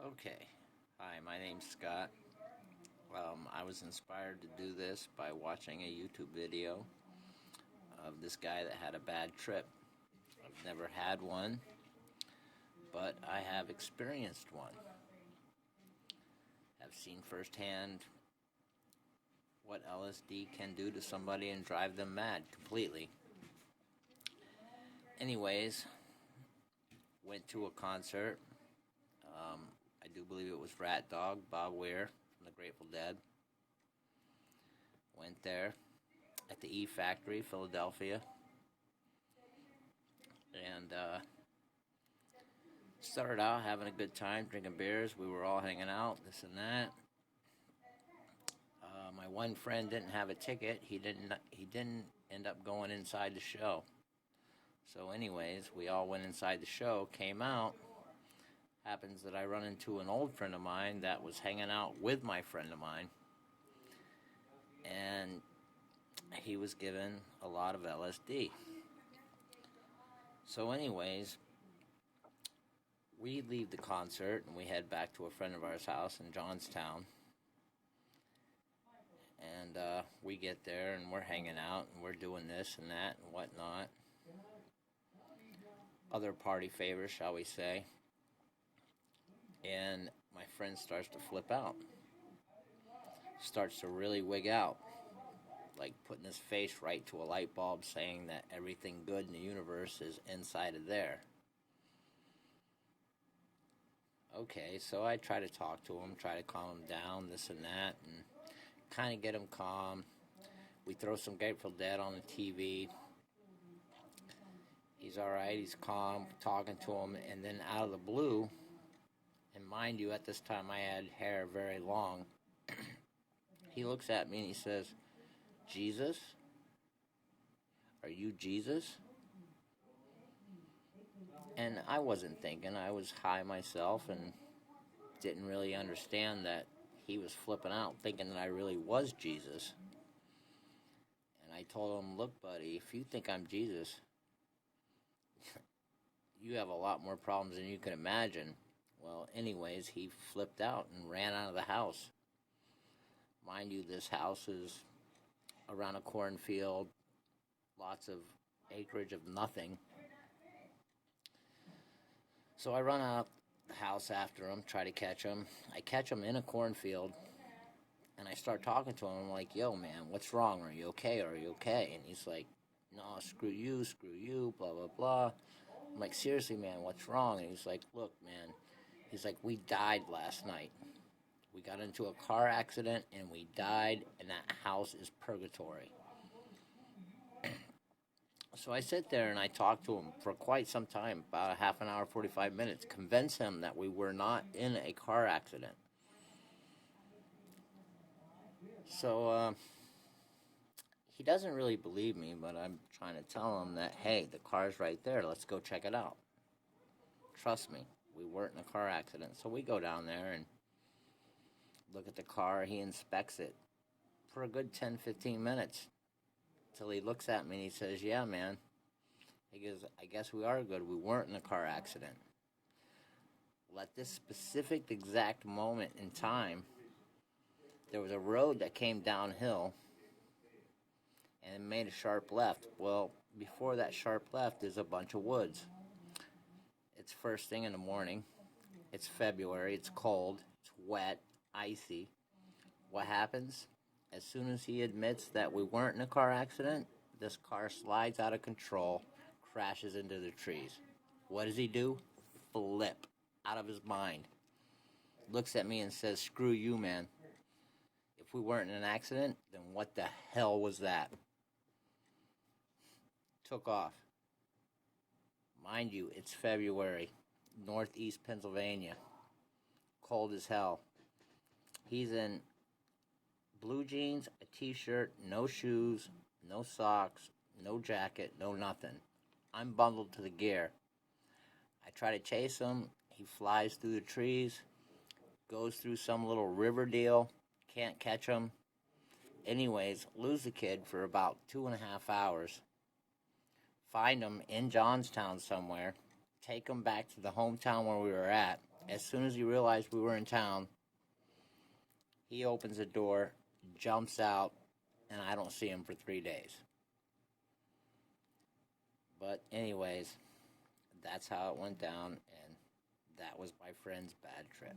Okay. Hi, my name's Scott. I was inspired to do this by watching a YouTube video of this guy that had a bad trip. I've never had one, but I have experienced one. I've seen firsthand what LSD can do to somebody and drive them mad completely. Anyways, went to a concert. I do believe it was Rat Dog, Bob Weir from the Grateful Dead. Went there at the E Factory, Philadelphia, and started out having a good time, drinking beers. We were all hanging out, this and that. My one friend didn't have a ticket. He didn't end up going inside the show. So, anyways, we all went inside the show, came out. Happens that I run into an old friend of mine that was hanging out with my friend of mine, and he was given a lot of LSD. So anyways, we leave the concert and we head back to a friend of ours' house in Johnstown, and we get there and we're hanging out and we're doing this and that and whatnot. Other party favors, shall we say. And my friend starts to flip out. Starts to really wig out. Like putting his face right to a light bulb saying that everything good in the universe is inside of there. Okay, so I try to talk to him, try to calm him down, this and that, and kind of get him calm. We throw some Grateful Dead on the TV. He's alright, he's calm, talking to him, and then out of the blue, and mind you, at this time I had hair very long. He looks at me and he says, "Jesus? Are you Jesus?" And I wasn't thinking. I was high myself and didn't really understand that he was flipping out, thinking that I really was Jesus. And I told him, "Look, buddy, if you think I'm Jesus, you have a lot more problems than you can imagine." Well, anyways, he flipped out and ran out of the house. Mind you, this house is around a cornfield, lots of acreage of nothing. So I run out the house after him, try to catch him. I catch him in a cornfield, and I start talking to him. I'm like, "Yo, man, what's wrong? Are you okay? Are you okay?" And he's like, "No, screw you, blah, blah, blah." I'm like, "Seriously, man, what's wrong?" And he's like, "Look, man," he's like, "we died last night. We got into a car accident and we died, and that house is purgatory." So I sit there and I talk to him for quite some time, about a half an hour, 45 minutes, convince him that we were not in a car accident. So he doesn't really believe me, but I'm trying to tell him that, hey, the car's right there. Let's go check it out. Trust me, we weren't in a car accident. So we go down there and look at the car. He inspects it for a good 10, 15 minutes till he looks at me and he says, "Yeah, man." He goes, "I guess we are good. We weren't in a car accident." Well, at this specific exact moment in time, there was a road that came downhill and it made a sharp left. Well, before that sharp left is a bunch of woods. It's first thing in the morning. It's February. It's cold. It's wet, icy. What happens? As soon as he admits that we weren't in a car accident, this car slides out of control, crashes into the trees. What does he do? Flip out of his mind. Looks at me and says, "Screw you, man. If we weren't in an accident, then what the hell was that?" Took off. Mind you, it's February, northeast Pennsylvania. Cold as hell. He's in blue jeans, a t-shirt, no shoes, no socks, no jacket, no nothing. I'm bundled to the gear. I try to chase him. He flies through the trees, goes through some little river deal, can't catch him. Anyways, lose the kid for about 2.5 hours. Find him in Johnstown somewhere, take him back to the hometown where we were at, As soon as he realized we were in town, he opens the door, jumps out, and I don't see him for 3 days. But anyways, that's how it went down, and that was my friend's bad trip.